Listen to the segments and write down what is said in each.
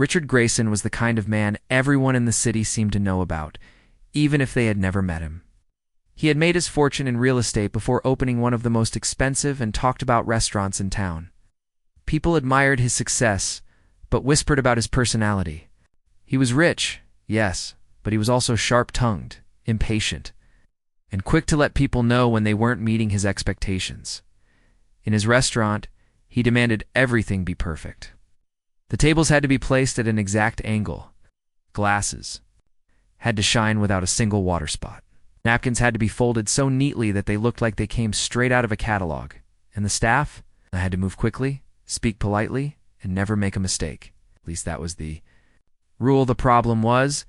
Richard Grayson was the kind of man everyone in the city seemed to know about, even if they had never met him. He had made his fortune in real estate before opening one of the most expensive and talked-about restaurants in town. People admired his success, but whispered about his personality. He was rich, yes, but he was also sharp-tongued, impatient, and quick to let people know when they weren't meeting his expectations. In his restaurant, he demanded everything be perfect. The tables had to be placed at an exact angle. Glasses had to shine without a single water spot. Napkins had to be folded so neatly that they looked like they came straight out of a catalog. And the staff had to move quickly, speak politely, and never make a mistake. At least that was the rule. The problem was,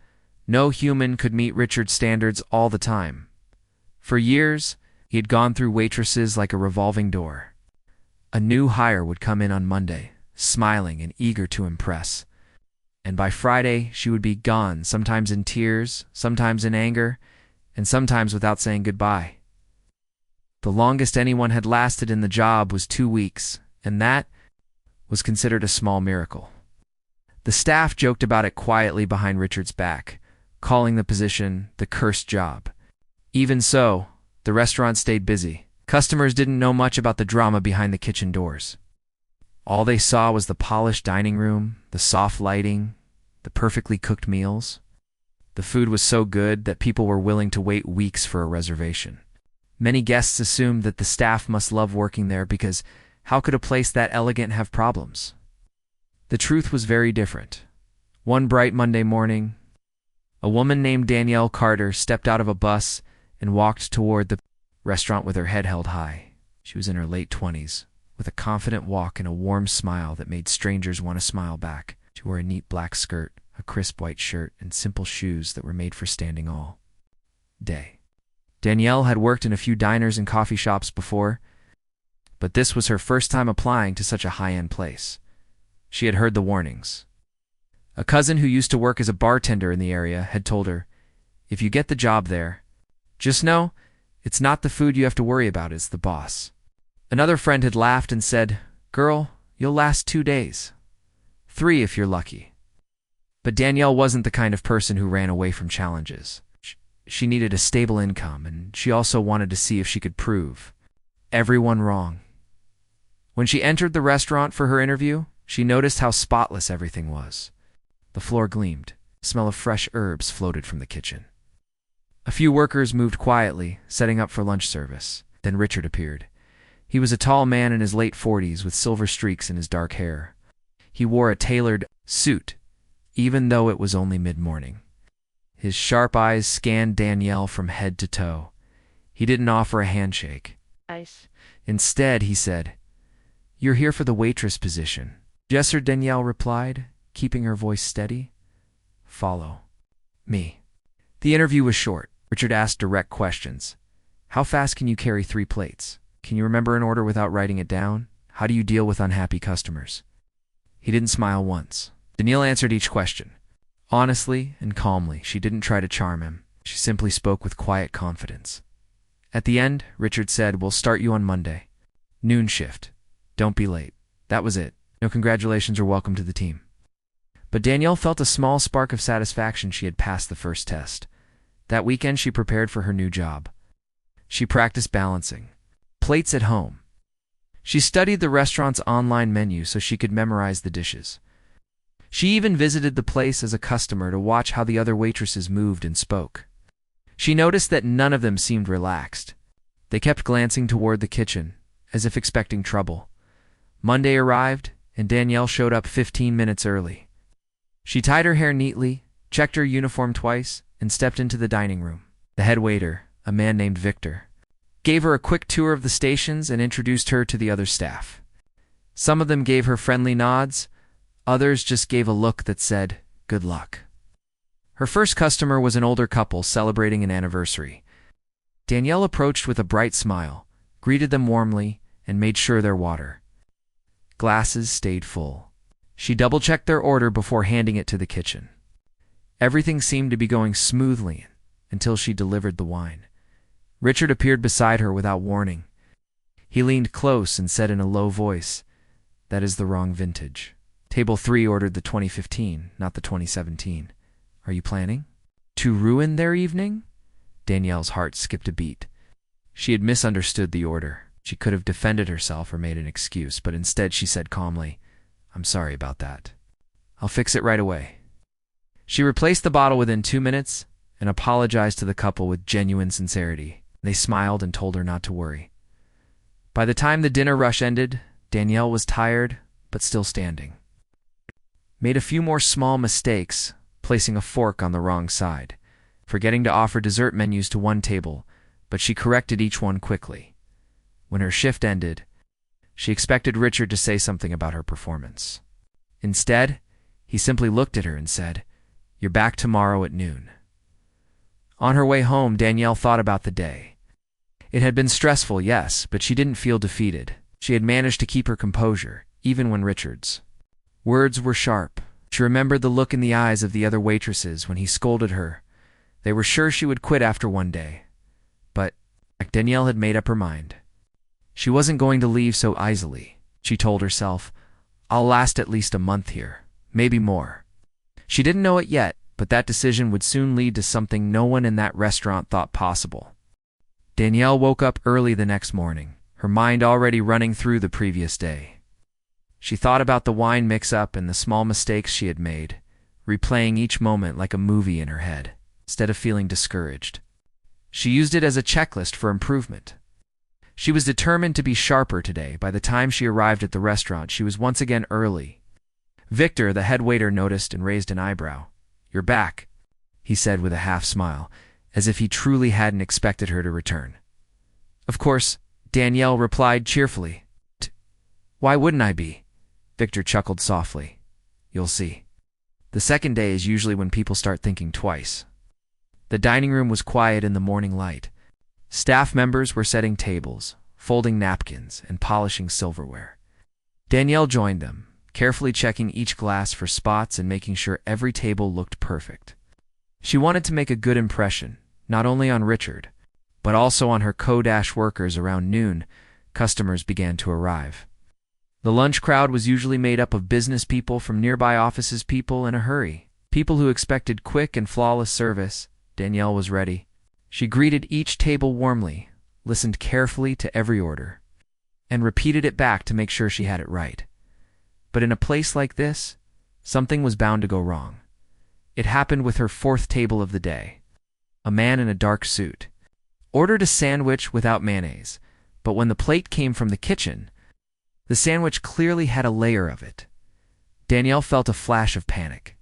no human could meet Richard's standards all the time. For years, he had gone through waitresses like a revolving door. A new hire would come in on Monday, smiling and eager to impress. And by Friday, she would be gone, sometimes in tears, sometimes in anger, and sometimes without saying goodbye. The longest anyone had lasted in the job was 2 weeks, and that was considered a small miracle. The staff joked about it quietly behind Richard's back, calling the position the cursed job. Even so, the restaurant stayed busy. Customers didn't know much about the drama behind the kitchen doors. All they saw was the polished dining room, the soft lighting, the perfectly cooked meals. The food was so good that people were willing to wait weeks for a reservation. Many guests assumed that the staff must love working there because how could a place that elegant have problems? The truth was very different. One bright Monday morning, a woman named Danielle Carter stepped out of a bus and walked toward the restaurant with her head held high. She was in her late 20s, with a confident walk and a warm smile that made strangers want to smile back. She wore a neat black skirt, a crisp white shirt, and simple shoes that were made for standing all day. Danielle had worked in a few diners and coffee shops before, but this was her first time applying to such a high-end place. She had heard the warnings. A cousin who used to work as a bartender in the area had told her, "If you get the job there, just know it's not the food you have to worry about, it's the boss." Another friend had laughed and said, "Girl, you'll last 2 days. 3 if you're lucky." But Danielle wasn't the kind of person who ran away from challenges. She needed a stable income, and she also wanted to see if she could prove everyone wrong. When she entered the restaurant for her interview, she noticed how spotless everything was. The floor gleamed. The smell of fresh herbs floated from the kitchen. A few workers moved quietly, setting up for lunch service. Then Richard appeared. He was a tall man in his late 40s with silver streaks in his dark hair. He wore a tailored suit, even though it was only mid-morning. His sharp eyes scanned Danielle from head to toe. He didn't offer a handshake. Ice. Instead, he said, "You're here for the waitress position." "Yes, sir," Danielle replied, keeping her voice steady. "Follow me." The interview was short. Richard asked direct questions. How fast can you carry 3 plates? Can you remember an order without writing it down? How do you deal with unhappy customers? He didn't smile once. Danielle answered each question. Honestly and calmly, she didn't try to charm him. She simply spoke with quiet confidence. At the end, Richard said, "We'll start you on Monday. Noon shift. Don't be late." That was it. No congratulations or welcome to the team. But Danielle felt a small spark of satisfaction she had passed the first test. That weekend she prepared for her new job. She practiced balancing plates at home. She studied the restaurant's online menu so she could memorize the dishes. She even visited the place as a customer to watch how the other waitresses moved and spoke. She noticed that none of them seemed relaxed. They kept glancing toward the kitchen, as if expecting trouble. Monday arrived, and Danielle showed up 15 minutes early. She tied her hair neatly, checked her uniform twice, and stepped into the dining room. The head waiter, a man named Victor, gave her a quick tour of the stations and introduced her to the other staff. Some of them gave her friendly nods, others just gave a look that said, "Good luck." Her first customer was an older couple celebrating an anniversary. Danielle approached with a bright smile, greeted them warmly, and made sure their water glasses stayed full. She double-checked their order before handing it to the kitchen. Everything seemed to be going smoothly until she delivered the wine. Richard appeared beside her without warning. He leaned close and said in a low voice, "That is the wrong vintage." Table 3 ordered the 2015, not the 2017. Are you planning to ruin their evening? Danielle's heart skipped a beat. She had misunderstood the order. She could have defended herself or made an excuse, but instead she said calmly, "I'm sorry about that. I'll fix it right away." She replaced the bottle within 2 minutes and apologized to the couple with genuine sincerity. They smiled and told her not to worry. By the time the dinner rush ended, Danielle was tired, but still standing. Made a few more small mistakes, placing a fork on the wrong side, forgetting to offer dessert menus to one table, but she corrected each one quickly. When her shift ended, she expected Richard to say something about her performance. Instead, he simply looked at her and said, "You're back tomorrow at noon." On her way home, Danielle thought about the day. It had been stressful, yes, but she didn't feel defeated. She had managed to keep her composure, even when Richard's words were sharp. She remembered the look in the eyes of the other waitresses when he scolded her. They were sure she would quit after one day. But Danielle had made up her mind. She wasn't going to leave so easily. She told herself, "I'll last at least a month here, maybe more." She didn't know it yet, but that decision would soon lead to something no one in that restaurant thought possible. Danielle woke up early the next morning, her mind already running through the previous day. She thought about the wine mix-up and the small mistakes she had made, replaying each moment like a movie in her head, instead of feeling discouraged. She used it as a checklist for improvement. She was determined to be sharper today. By the time she arrived at the restaurant, she was once again early. Victor, the head waiter, noticed and raised an eyebrow. "You're back," he said with a half-smile, as if he truly hadn't expected her to return. "Of course," Danielle replied cheerfully. "Why wouldn't I be?" Victor chuckled softly. "You'll see. The second day is usually when people start thinking twice." The dining room was quiet in the morning light. Staff members were setting tables, folding napkins, and polishing silverware. Danielle joined them, carefully checking each glass for spots and making sure every table looked perfect. She wanted to make a good impression, not only on Richard, but also on her co-dash workers. Around noon, customers began to arrive. The lunch crowd was usually made up of business people from nearby offices, people in a hurry, people who expected quick and flawless service. Danielle was ready. She greeted each table warmly, listened carefully to every order, and repeated it back to make sure she had it right. But in a place like this, something was bound to go wrong. It happened with her fourth table of the day. A man in a dark suit ordered a sandwich without mayonnaise, but when the plate came from the kitchen, the sandwich clearly had a layer of it. Danielle felt a flash of panic.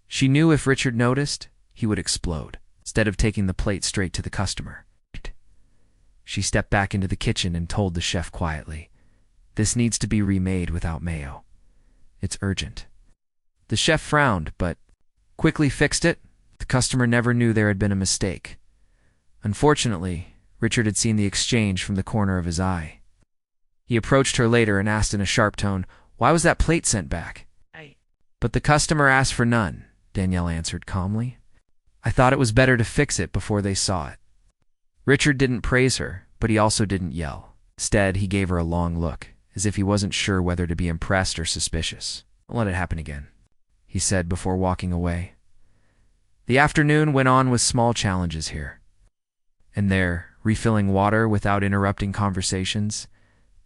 She knew if Richard noticed, he would explode. Instead of taking the plate straight to the customer, she stepped back into the kitchen and told the chef quietly, "This needs to be remade without mayo. It's urgent." The chef frowned, but quickly fixed it. The customer never knew there had been a mistake. Unfortunately, Richard had seen the exchange from the corner of his eye. He approached her later and asked in a sharp tone, "Why was that plate sent back?" "But the customer asked for none," Danielle answered calmly. "I thought it was better to fix it before they saw it." Richard didn't praise her, but he also didn't yell. Instead, he gave her a long look, as if he wasn't sure whether to be impressed or suspicious. "Don't let it happen again," he said before walking away. The afternoon went on with small challenges here and there, refilling water without interrupting conversations,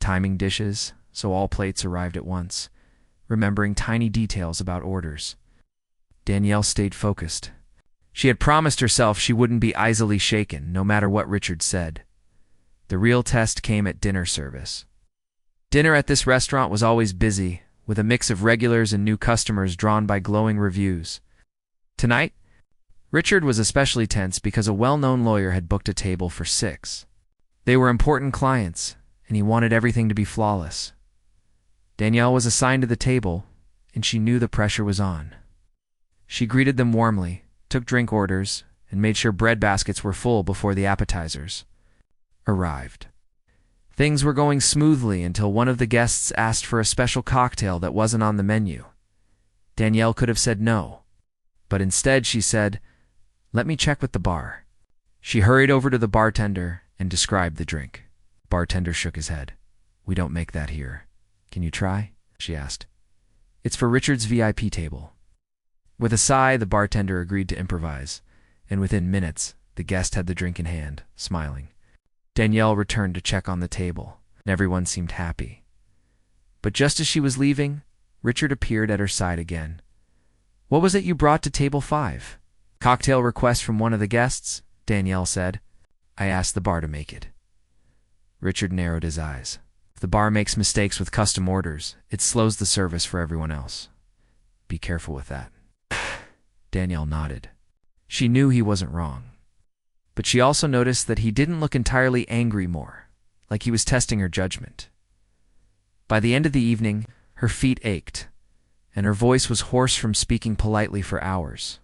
timing dishes so all plates arrived at once, remembering tiny details about orders. Danielle stayed focused. She had promised herself she wouldn't be easily shaken, no matter what Richard said. The real test came at dinner service. Dinner at this restaurant was always busy, with a mix of regulars and new customers drawn by glowing reviews. Tonight, Richard was especially tense because a well-known lawyer had booked a table for 6. They were important clients, and he wanted everything to be flawless. Danielle was assigned to the table, and she knew the pressure was on. She greeted them warmly, took drink orders, and made sure bread baskets were full before the appetizers arrived. Things were going smoothly until one of the guests asked for a special cocktail that wasn't on the menu. Danielle could have said no, but instead she said, "Let me check with the bar." She hurried over to the bartender and described the drink. Bartender shook his head. "We don't make that here. Can you try?" she asked. It's for Richard's VIP table. With a sigh, the bartender agreed to improvise, and within minutes, the guest had the drink in hand, smiling. Danielle returned to check on the table, and everyone seemed happy. But just as she was leaving, Richard appeared at her side again. "What was it you brought to table 5? Cocktail request from one of the guests?" Danielle said. "I asked the bar to make it." Richard narrowed his eyes. "If the bar makes mistakes with custom orders, it slows the service for everyone else. Be careful with that." Danielle nodded. She knew he wasn't wrong. But she also noticed that he didn't look entirely angry more, like he was testing her judgment. By the end of the evening, her feet ached, and her voice was hoarse from speaking politely for hours.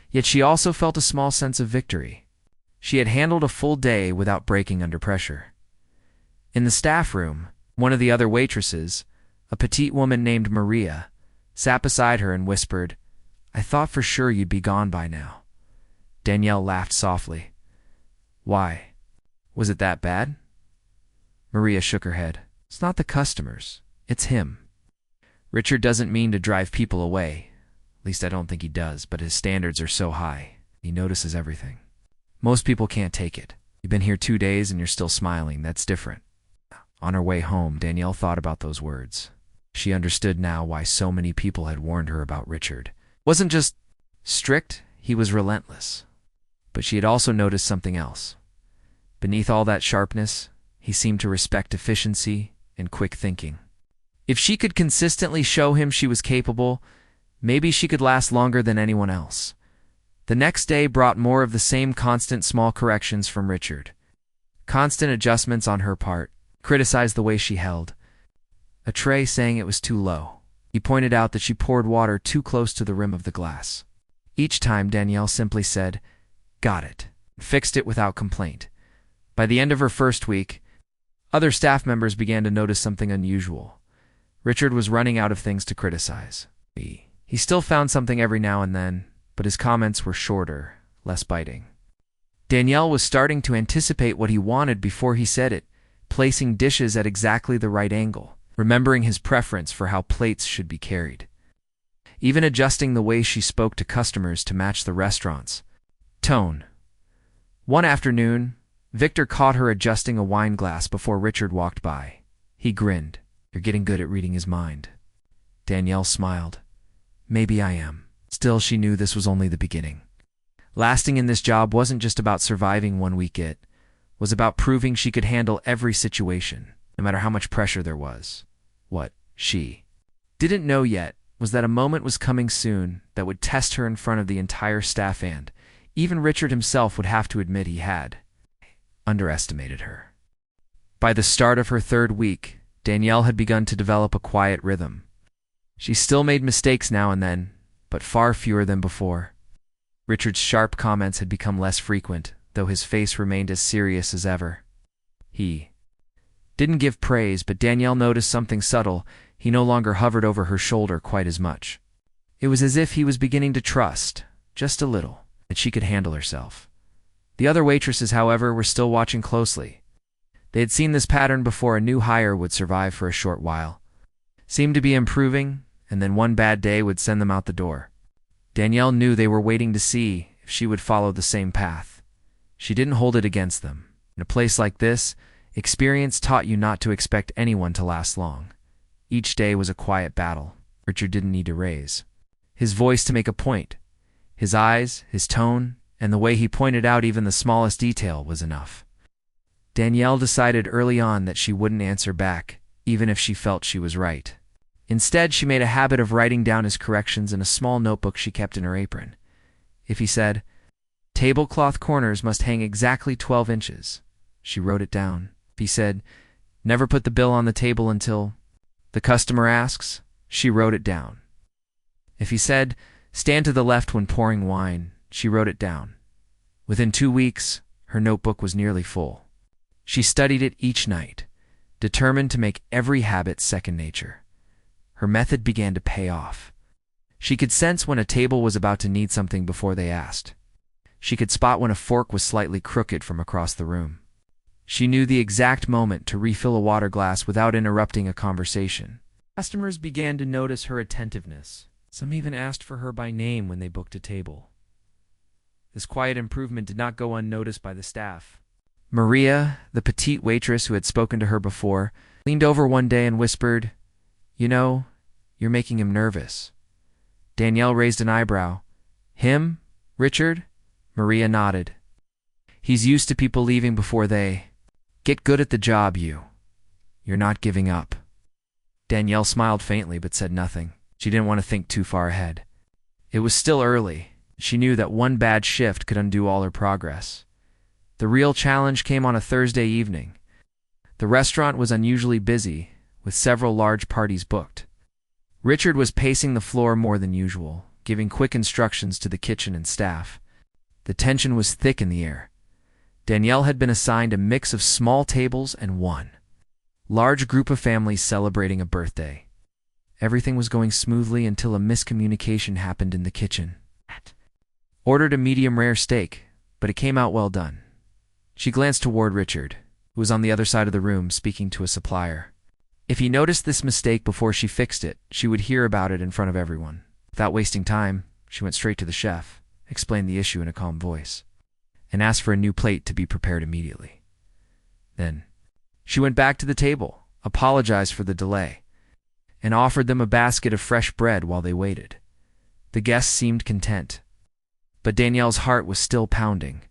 Yet she also felt a small sense of victory. She had handled a full day without breaking under pressure. In the staff room, one of the other waitresses, a petite woman named Maria, sat beside her and whispered, "I thought for sure you'd be gone by now." Danielle laughed softly. "Why? Was it that bad?" Maria shook her head. "It's not the customers. It's him. Richard doesn't mean to drive people away. At least I don't think he does, but his standards are so high. He notices everything. Most people can't take it. You've been here 2 days and you're still smiling. That's different." On her way home, Danielle thought about those words. She understood now why so many people had warned her about Richard. It wasn't just strict, he was relentless. But she had also noticed something else. Beneath all that sharpness, he seemed to respect efficiency and quick thinking. If she could consistently show him she was capable, maybe she could last longer than anyone else. The next day brought more of the same constant small corrections from Richard. Constant adjustments on her part, criticized the way she held. A tray saying it was too low. He pointed out that she poured water too close to the rim of the glass. Each time Danielle simply said, "Got it," and fixed it without complaint. By the end of her first week, other staff members began to notice something unusual. Richard was running out of things to criticize. He still found something every now and then, but his comments were shorter, less biting. Danielle was starting to anticipate what he wanted before he said it, placing dishes at exactly the right angle, remembering his preference for how plates should be carried. Even adjusting the way she spoke to customers to match the restaurant's tone. One afternoon, Victor caught her adjusting a wine glass before Richard walked by. He grinned. "You're getting good at reading his mind." Danielle smiled. "Maybe I am." Still, she knew this was only the beginning. Lasting in this job wasn't just about surviving 1 week, it was about proving she could handle every situation, no matter how much pressure there was. What she didn't know yet was that a moment was coming soon that would test her in front of the entire staff, and even Richard himself would have to admit he had underestimated her. By the start of her 3rd week, Danielle had begun to develop a quiet rhythm. She still made mistakes now and then, but far fewer than before. Richard's sharp comments had become less frequent, though his face remained as serious as ever. He didn't give praise, but Danielle noticed something subtle. He no longer hovered over her shoulder quite as much. It was as if he was beginning to trust, just a little, that she could handle herself. The other waitresses, however, were still watching closely. They had seen this pattern before. A new hire would survive for a short while, seemed to be improving, and then one bad day would send them out the door. Danielle knew they were waiting to see if she would follow the same path. She didn't hold it against them. In a place like this, experience taught you not to expect anyone to last long. Each day was a quiet battle. Richard didn't need to raise his voice to make a point. His eyes, his tone, and the way he pointed out even the smallest detail was enough. Danielle decided early on that she wouldn't answer back, even if she felt she was right. Instead, she made a habit of writing down his corrections in a small notebook she kept in her apron. If he said, "Tablecloth corners must hang exactly 12 inches, she wrote it down. If he said, "Never put the bill on the table until the customer asks," she wrote it down. If he said, "Stand to the left when pouring wine," she wrote it down. Within 2 weeks, her notebook was nearly full. She studied it each night, determined to make every habit second nature. Her method began to pay off. She could sense when a table was about to need something before they asked. She could spot when a fork was slightly crooked from across the room. She knew the exact moment to refill a water glass without interrupting a conversation. Customers began to notice her attentiveness. Some even asked for her by name when they booked a table. This quiet improvement did not go unnoticed by the staff. Maria, the petite waitress who had spoken to her before, leaned over one day and whispered, "You know, you're making him nervous." Danielle raised an eyebrow. "Him? Richard?" Maria nodded. "He's used to people leaving before they get good at the job. You're not giving up." Danielle smiled faintly but said nothing. She didn't want to think too far ahead. It was still early. She knew that one bad shift could undo all her progress. The real challenge came on a Thursday evening. The restaurant was unusually busy, with several large parties booked. Richard was pacing the floor more than usual, giving quick instructions to the kitchen and staff. The tension was thick in the air. Danielle had been assigned a mix of small tables and one large group of families celebrating a birthday. Everything was going smoothly until a miscommunication happened in the kitchen. Ordered a medium-rare steak, but it came out well done. She glanced toward Richard, who was on the other side of the room speaking to a supplier. If he noticed this mistake before she fixed it, she would hear about it in front of everyone. Without wasting time, she went straight to the chef, explained the issue in a calm voice, and asked for a new plate to be prepared immediately. Then, she went back to the table, apologized for the delay, and offered them a basket of fresh bread while they waited. The guests seemed content, but Danielle's heart was still pounding.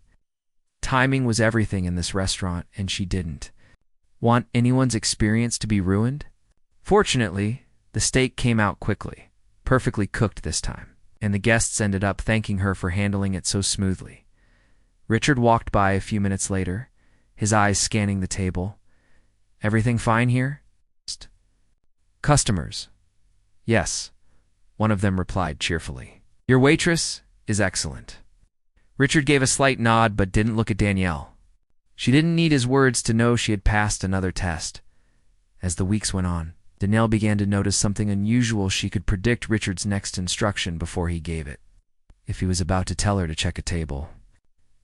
Timing was everything in this restaurant, and she didn't want anyone's experience to be ruined. Fortunately, the steak came out quickly, perfectly cooked this time, and the guests ended up thanking her for handling it so smoothly. Richard walked by a few minutes later, his eyes scanning the table. "Everything fine here?" "Customers." "Yes," one of them replied cheerfully. "Your waitress is excellent." Richard gave a slight nod but didn't look at Danielle. She didn't need his words to know she had passed another test. As the weeks went on, Danielle began to notice something unusual. She could predict Richard's next instruction before he gave it. If he was about to tell her to check a table,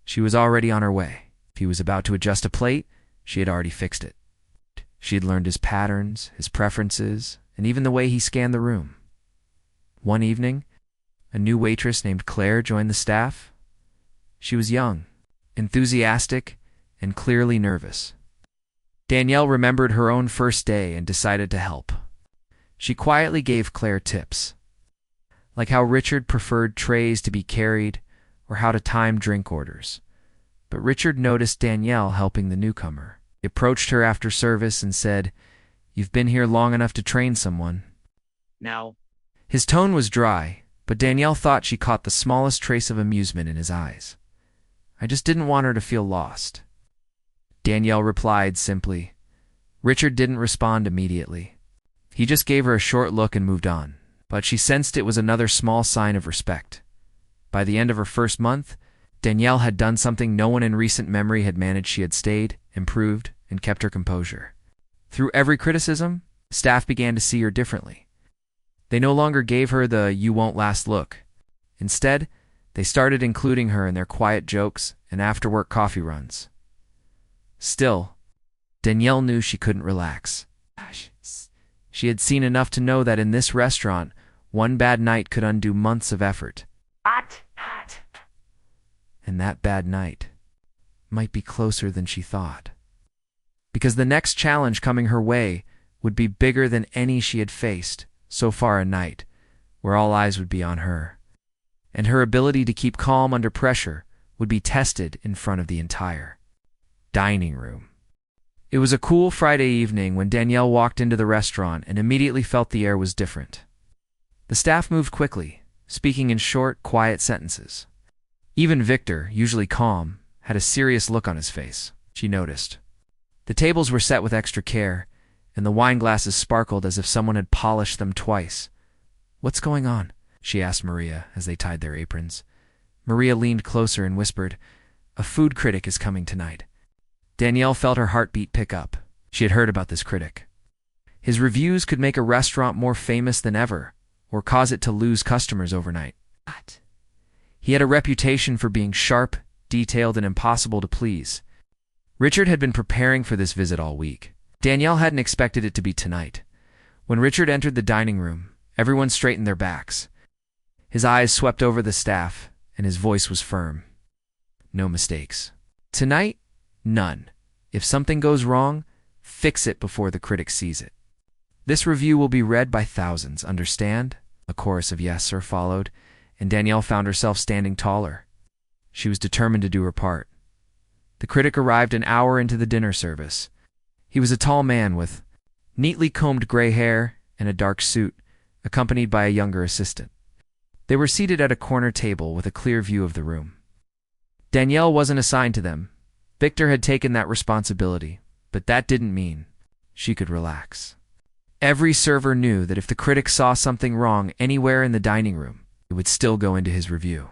she was already on her way. If he was about to adjust a plate, she had already fixed it. She had learned his patterns, his preferences, and even the way he scanned the room. One evening, a new waitress named Claire joined the staff. She was young, enthusiastic, and clearly nervous. Danielle remembered her own first day and decided to help. She quietly gave Claire tips, like how Richard preferred trays to be carried or how to time drink orders. But Richard noticed Danielle helping the newcomer. He approached her after service and said, "You've been here long enough to train someone." Now, His tone was dry, but Danielle thought she caught the smallest trace of amusement in his eyes. "I just didn't want her to feel lost." Danielle replied simply. Richard didn't respond immediately. He just gave her a short look and moved on, but she sensed it was another small sign of respect. By the end of her first month, Danielle had done something no one in recent memory had managed. She had stayed, improved, and kept her composure. Through every criticism, staff began to see her differently. They no longer gave her the "you won't last" look. Instead, they started including her in their quiet jokes and after-work coffee runs. Still, Danielle knew she couldn't relax. She had seen enough to know that in this restaurant, one bad night could undo months of effort. And that bad night might be closer than she thought. Because the next challenge coming her way would be bigger than any she had faced so far, a night where all eyes would be on her. And her ability to keep calm under pressure would be tested in front of the entire dining room. It was a cool Friday evening when Danielle walked into the restaurant and immediately felt the air was different. The staff moved quickly, speaking in short, quiet sentences. Even Victor, usually calm, had a serious look on his face, she noticed. The tables were set with extra care, and the wine glasses sparkled as if someone had polished them twice. "What's going on?" she asked Maria as they tied their aprons. Maria leaned closer and whispered, "A food critic is coming tonight." Danielle felt her heartbeat pick up. She had heard about this critic. His reviews could make a restaurant more famous than ever, or cause it to lose customers overnight. He had a reputation for being sharp, detailed, and impossible to please. Richard had been preparing for this visit all week. Danielle hadn't expected it to be tonight. When Richard entered the dining room, everyone straightened their backs. His eyes swept over the staff, and his voice was firm. No mistakes. Tonight, none. If something goes wrong, fix it before the critic sees it. This review will be read by thousands, understand? A chorus of yes, sir followed, and Danielle found herself standing taller. She was determined to do her part. The critic arrived an hour into the dinner service. He was a tall man with neatly combed gray hair and a dark suit, accompanied by a younger assistant. They were seated at a corner table with a clear view of the room. Danielle wasn't assigned to them. Victor had taken that responsibility, but that didn't mean she could relax. Every server knew that if the critic saw something wrong anywhere in the dining room, it would still go into his review.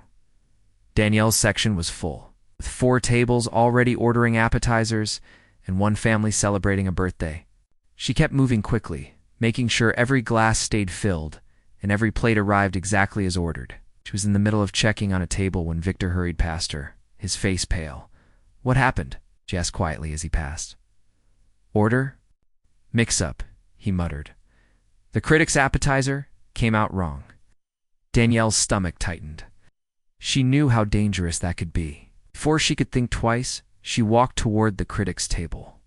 Danielle's section was full, with 4 tables already ordering appetizers and 1 family celebrating a birthday. She kept moving quickly, making sure every glass stayed filled and every plate arrived exactly as ordered. She was in the middle of checking on a table when Victor hurried past her, his face pale. "What happened?" she asked quietly as he passed. "Order? Mix-up," he muttered. The critic's appetizer came out wrong. Danielle's stomach tightened. She knew how dangerous that could be. Before she could think twice, she walked toward the critic's table.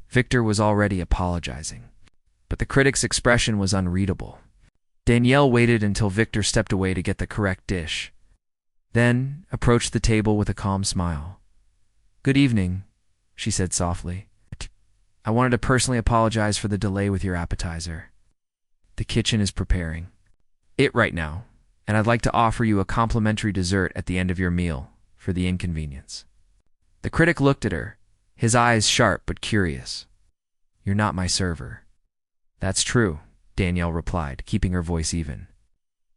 Victor was already apologizing, but the critic's expression was unreadable. Danielle waited until Victor stepped away to get the correct dish, then approached the table with a calm smile. "Good evening," she said softly. "I wanted to personally apologize for the delay with your appetizer. The kitchen is preparing it right now, and I'd like to offer you a complimentary dessert at the end of your meal for the inconvenience." The critic looked at her, his eyes sharp but curious. "You're not my server." "That's true," Danielle replied, keeping her voice even.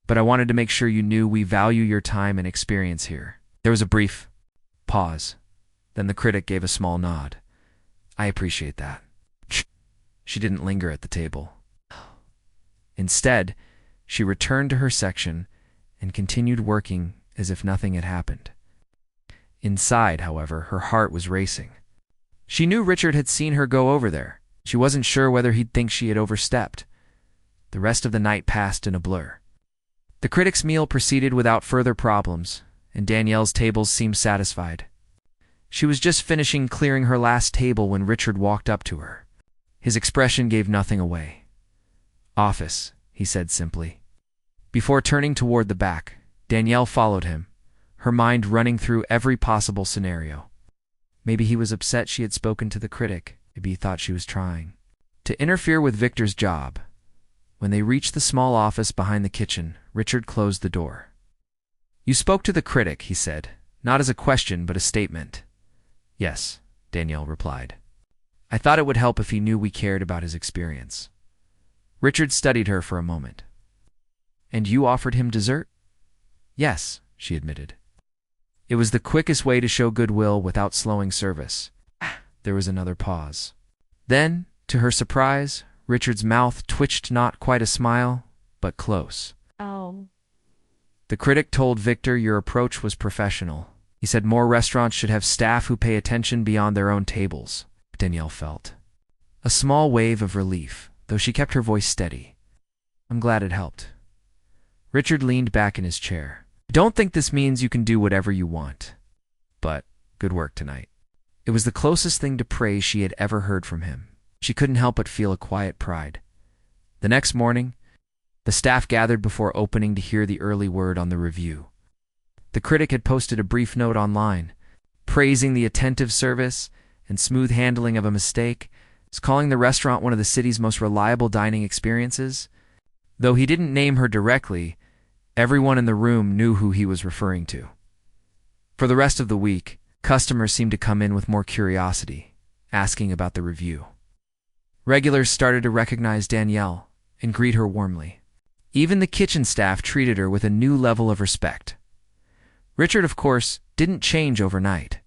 "But I wanted to make sure you knew we value your time and experience here." There was a brief pause. Then the critic gave a small nod. "I appreciate that." She didn't linger at the table. Instead, she returned to her section and continued working as if nothing had happened. Inside, however, her heart was racing. She knew Richard had seen her go over there. She wasn't sure whether he'd think she had overstepped. The rest of the night passed in a blur. The critic's meal proceeded without further problems, and Danielle's tables seemed satisfied. She was just finishing clearing her last table when Richard walked up to her. His expression gave nothing away. "Office," he said simply. Before turning toward the back, Danielle followed him, her mind running through every possible scenario. Maybe he was upset she had spoken to the critic. Maybe he thought she was trying to interfere with Victor's job. When they reached the small office behind the kitchen, Richard closed the door. "You spoke to the critic," he said, not as a question but a statement. "Yes," Danielle replied. "I thought it would help if he knew we cared about his experience." Richard studied her for a moment. "And you offered him dessert?" "Yes," she admitted. "It was the quickest way to show goodwill without slowing service." There was another pause. Then, to her surprise, Richard's mouth twitched, not quite a smile, but close. "Oh." "The critic told Victor your approach was professional. He said more restaurants should have staff who pay attention beyond their own tables." Danielle felt a small wave of relief, though she kept her voice steady. "I'm glad it helped." Richard leaned back in his chair. "I don't think this means you can do whatever you want. But good work tonight." It was the closest thing to praise she had ever heard from him. She couldn't help but feel a quiet pride. The next morning, the staff gathered before opening to hear the early word on the review. The critic had posted a brief note online, praising the attentive service and smooth handling of a mistake, calling the restaurant one of the city's most reliable dining experiences. Though he didn't name her directly, everyone in the room knew who he was referring to. For the rest of the week, customers seemed to come in with more curiosity, asking about the review. Regulars started to recognize Danielle and greet her warmly. Even the kitchen staff treated her with a new level of respect. Richard, of course, didn't change overnight.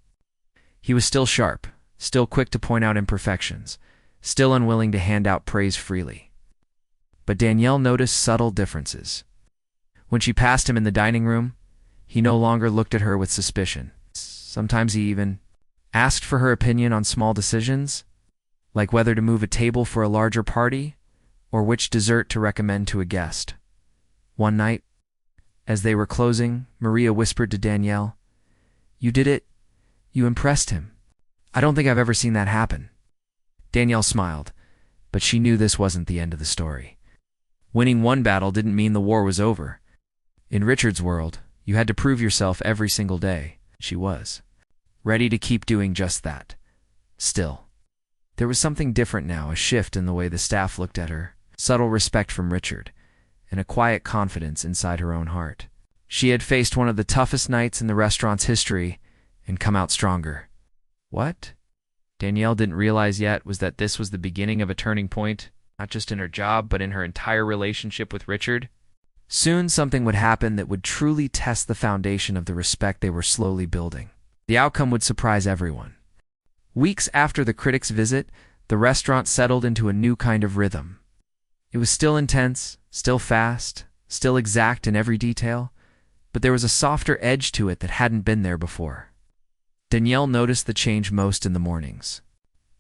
He was still sharp, still quick to point out imperfections, still unwilling to hand out praise freely. But Danielle noticed subtle differences. When she passed him in the dining room, he no longer looked at her with suspicion. Sometimes he even asked for her opinion on small decisions, like whether to move a table for a larger party or which dessert to recommend to a guest. One night, as they were closing, Maria whispered to Danielle, "You did it. You impressed him. I don't think I've ever seen that happen." Danielle smiled, but she knew this wasn't the end of the story. Winning one battle didn't mean the war was over. In Richard's world, you had to prove yourself every single day. She was ready to keep doing just that. Still, there was something different now, a shift in the way the staff looked at her, subtle respect from Richard, and a quiet confidence inside her own heart. She had faced one of the toughest nights in the restaurant's history and come out stronger. What Danielle didn't realize yet was that this was the beginning of a turning point, not just in her job, but in her entire relationship with Richard. Soon something would happen that would truly test the foundation of the respect they were slowly building. The outcome would surprise everyone. Weeks after the critics' visit, the restaurant settled into a new kind of rhythm. It was still intense, still fast, still exact in every detail, but there was a softer edge to it that hadn't been there before. Danielle noticed the change most in the mornings.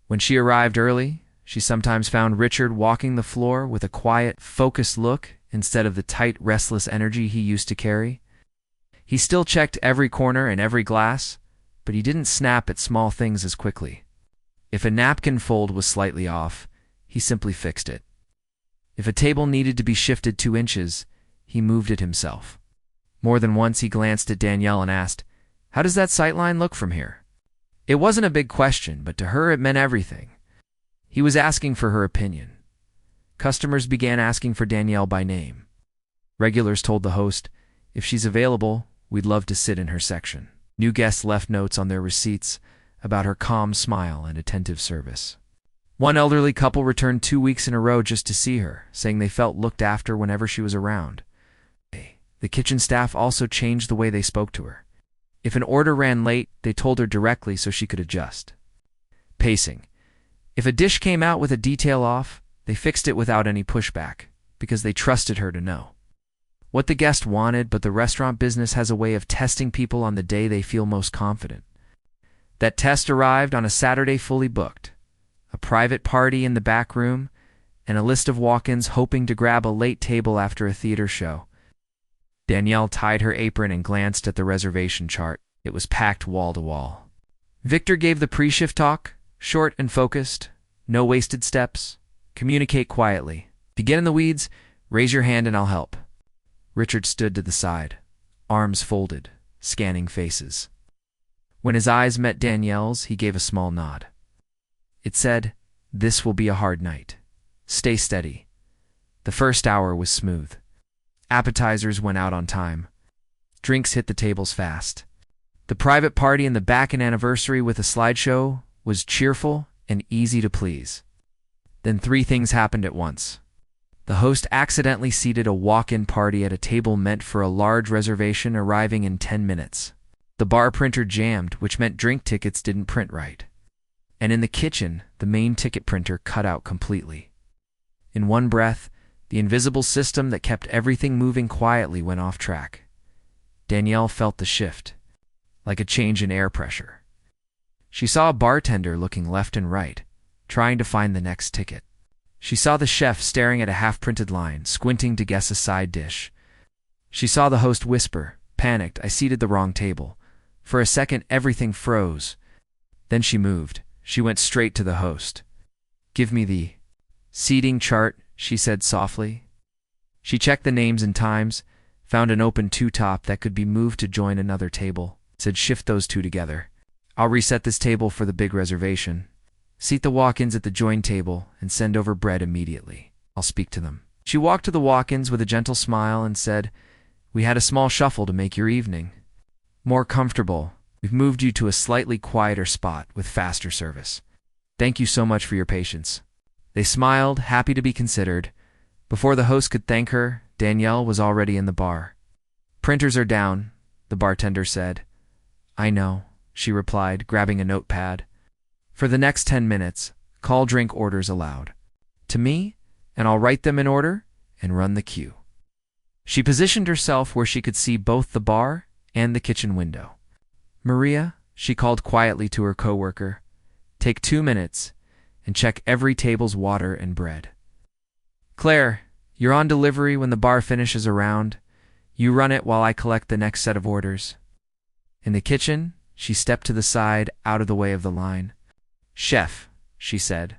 When she arrived early, she sometimes found Richard walking the floor with a quiet, focused look instead of the tight, restless energy he used to carry. He still checked every corner and every glass, but he didn't snap at small things as quickly. If a napkin fold was slightly off, he simply fixed it. If a table needed to be shifted 2 inches, he moved it himself. More than once he glanced at Danielle and asked, "How does that sightline look from here?" It wasn't a big question, but to her it meant everything. He was asking for her opinion. Customers began asking for Danielle by name. Regulars told the host, "If she's available, we'd love to sit in her section." New guests left notes on their receipts about her calm smile and attentive service. One elderly couple returned 2 weeks in a row just to see her, saying they felt looked after whenever she was around. The kitchen staff also changed the way they spoke to her. If an order ran late, they told her directly so she could adjust. Pacing. If a dish came out with a detail off, they fixed it without any pushback, because they trusted her to know what the guest wanted. But the restaurant business has a way of testing people on the day they feel most confident. That test arrived on a Saturday fully booked. A private party in the back room, and a list of walk-ins hoping to grab a late table after a theater show. Danielle tied her apron and glanced at the reservation chart. It was packed wall to wall. Victor gave the pre-shift talk, short and focused, no wasted steps, communicate quietly. If you get in the weeds, raise your hand and I'll help. Richard stood to the side, arms folded, scanning faces. When his eyes met Danielle's, he gave a small nod. It said, "This will be a hard night. Stay steady." The first hour was smooth. Appetizers went out on time. Drinks hit the tables fast. The private party in the back and anniversary with a slideshow was cheerful and easy to please. Then 3 things happened at once. The host accidentally seated a walk-in party at a table meant for a large reservation arriving in 10 minutes. The bar printer jammed, which meant drink tickets didn't print right. And in the kitchen, the main ticket printer cut out completely. In one breath, the invisible system that kept everything moving quietly went off track. Danielle felt the shift, like a change in air pressure. She saw a bartender looking left and right, trying to find the next ticket. She saw the chef staring at a half-printed line, squinting to guess a side dish. She saw the host whisper, panicked, "I seated the wrong table." For a second, everything froze. Then she moved. She went straight to the host. "Give me the seating chart," she said softly. She checked the names and times, found an open 2-top that could be moved to join another table, said, "Shift those 2 together. I'll reset this table for the big reservation. Seat the walk-ins at the join table and send over bread immediately. I'll speak to them." She walked to the walk-ins with a gentle smile and said, "We had a small shuffle to make your evening more comfortable. We've moved you to a slightly quieter spot with faster service. Thank you so much for your patience." They smiled, happy to be considered. Before the host could thank her, Danielle was already in the bar. "Printers are down," the bartender said. "I know," she replied, grabbing a notepad. "For the next 10 minutes, call drink orders aloud to me, and I'll write them in order and run the queue." She positioned herself where she could see both the bar and the kitchen window. "Maria," she called quietly to her coworker, "take 2 minutes and check every table's water and bread." Claire, you're on delivery when the bar finishes a round. You run it while I collect the next set of orders. In the kitchen, she stepped to the side, out of the way of the line. Chef, she said,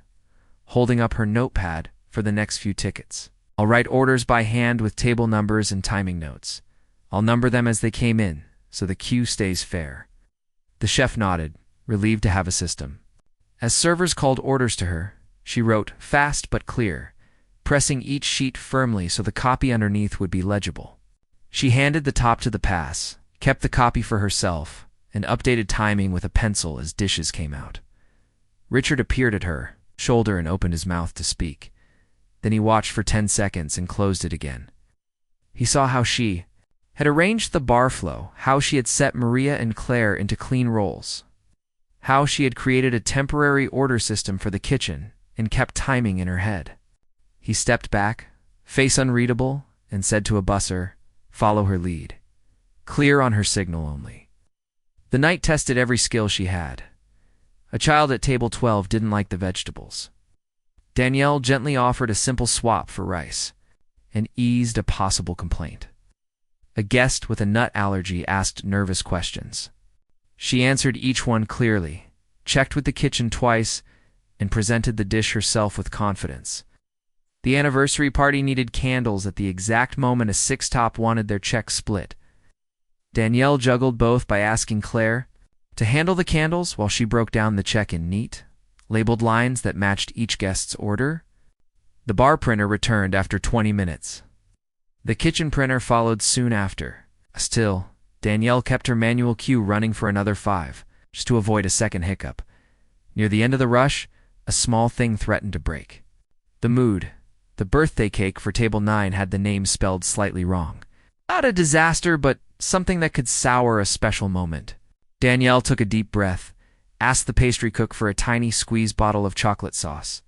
holding up her notepad for the next few tickets. I'll write orders by hand with table numbers and timing notes. I'll number them as they came in, so the queue stays fair. The chef nodded, relieved to have a system. As servers called orders to her, she wrote fast but clear, pressing each sheet firmly so the copy underneath would be legible. She handed the top to the pass, kept the copy for herself, and updated timing with a pencil as dishes came out. Richard appeared at her shoulder and opened his mouth to speak. Then he watched for 10 seconds and closed it again. He saw how she had arranged the bar flow, how she had set Maria and Claire into clean roles, how she had created a temporary order system for the kitchen and kept timing in her head. He stepped back, face unreadable, and said to a busser, "Follow her lead. Clear on her signal only." The night tested every skill she had. A child at table 12 didn't like the vegetables. Danielle gently offered a simple swap for rice and eased a possible complaint. A guest with a nut allergy asked nervous questions. She answered each one clearly, checked with the kitchen twice, and presented the dish herself with confidence. The anniversary party needed candles at the exact moment a six-top wanted their check split. Danielle juggled both by asking Claire to handle the candles while she broke down the check in neat, labeled lines that matched each guest's order. The bar printer returned after 20 minutes. The kitchen printer followed soon after. Still, Danielle kept her manual queue running for another 5, just to avoid a second hiccup. Near the end of the rush, a small thing threatened to break. The mood. The birthday cake for table 9 had the name spelled slightly wrong. Not a disaster, but something that could sour a special moment. Danielle took a deep breath, asked the pastry cook for a tiny squeeze bottle of chocolate sauce,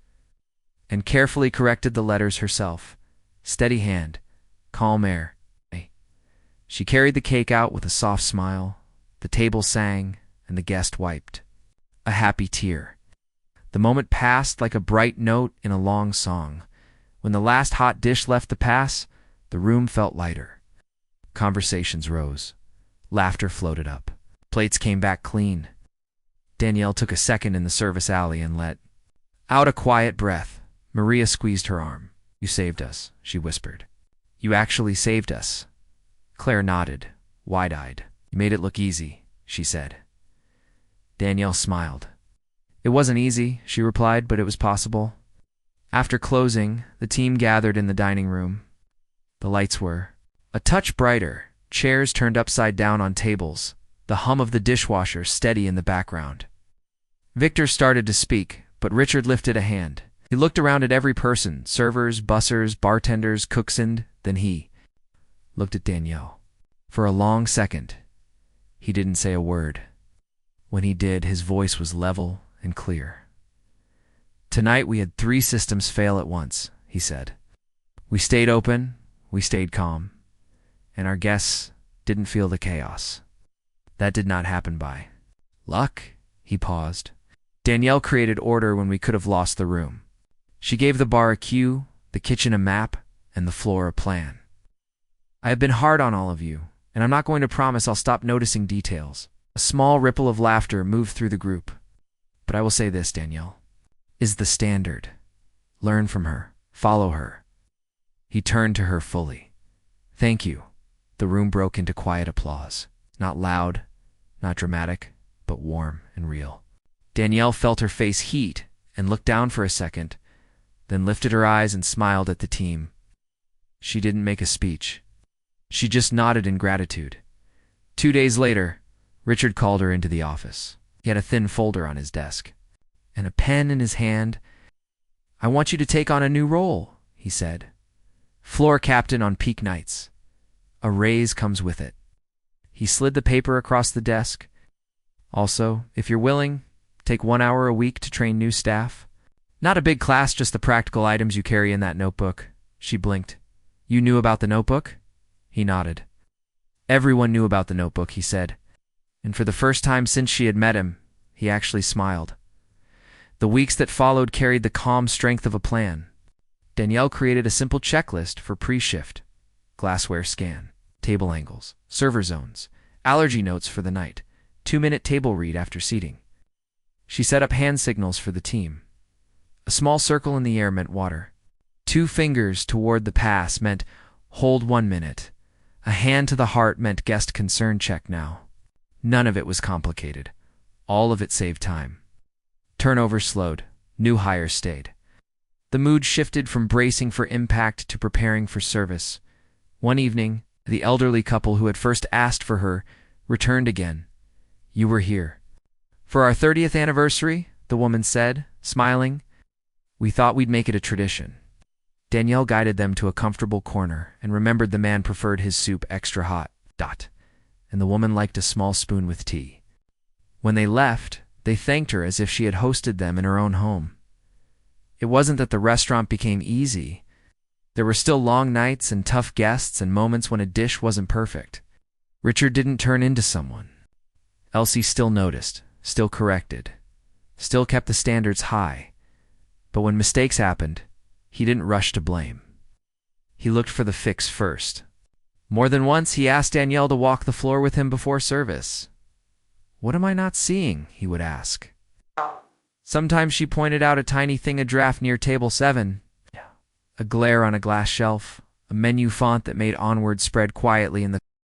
and carefully corrected the letters herself. Steady hand, calm air. She carried the cake out with a soft smile. The table sang, and the guest wiped a happy tear. The moment passed like a bright note in a long song. When the last hot dish left the pass, the room felt lighter. Conversations rose. Laughter floated up. Plates came back clean. Danielle took a second in the service alley and let out a quiet breath. Maria squeezed her arm. "You saved us," she whispered. "You actually saved us." Claire nodded, wide-eyed. "You made it look easy," she said. Danielle smiled. "It wasn't easy," she replied, "but it was possible." After closing, the team gathered in the dining room. The lights were a touch brighter, chairs turned upside down on tables, the hum of the dishwasher steady in the background. Victor started to speak, but Richard lifted a hand. He looked around at every person, servers, bussers, bartenders, cooks, and then he looked at Danielle. For a long second, he didn't say a word. When he did, his voice was level and clear. "Tonight we had 3 systems fail at once," he said. "We stayed open, we stayed calm, and our guests didn't feel the chaos. That did not happen by luck." He paused. "Danielle created order when we could have lost the room. She gave the bar a cue, the kitchen a map, and the floor a plan. I have been hard on all of you, and I'm not going to promise I'll stop noticing details." A small ripple of laughter moved through the group. "But I will say this, Danielle is the standard. Learn from her. Follow her." He turned to her fully. "Thank you." The room broke into quiet applause. Not loud, not dramatic, but warm and real. Danielle felt her face heat and looked down for a second, then lifted her eyes and smiled at the team. She didn't make a speech. She just nodded in gratitude. 2 days later, Richard called her into the office. He had a thin folder on his desk and a pen in his hand. "I want you to take on a new role," he said. "Floor captain on peak nights. A raise comes with it." He slid the paper across the desk. "Also, if you're willing, take 1 hour a week to train new staff. Not a big class, just the practical items you carry in that notebook." She blinked. "You knew about the notebook?" He nodded. Everyone knew about the notebook, he said. And for the first time since she had met him, he actually smiled. The weeks that followed carried the calm strength of a plan. Danielle created a simple checklist for pre-shift: glassware scan, table angles, server zones, allergy notes for the night, 2-minute table read after seating. She set up hand signals for the team. A small circle in the air meant water. 2 fingers toward the pass meant hold 1 minute. A hand to the heart meant guest concern check now. None of it was complicated. All of it saved time. Turnover slowed. New hires stayed. The mood shifted from bracing for impact to preparing for service. One evening, the elderly couple who had first asked for her returned again. "You were here." "For our 30th anniversary," the woman said, smiling. "We thought we'd make it a tradition." Danielle guided them to a comfortable corner and remembered the man preferred his soup extra hot, and the woman liked a small spoon with tea. When they left, they thanked her as if she had hosted them in her own home. It wasn't that the restaurant became easy. There were still long nights and tough guests and moments when a dish wasn't perfect. Richard didn't turn into someone. Elsie still noticed, still corrected, still kept the standards high. But when mistakes happened, he didn't rush to blame. He looked for the fix first. More than once, he asked Danielle to walk the floor with him before service. "What am I not seeing?" he would ask. Sometimes she pointed out a tiny thing, a draft near table 7, a glare on a glass shelf, a menu font that made onward spread quietly in the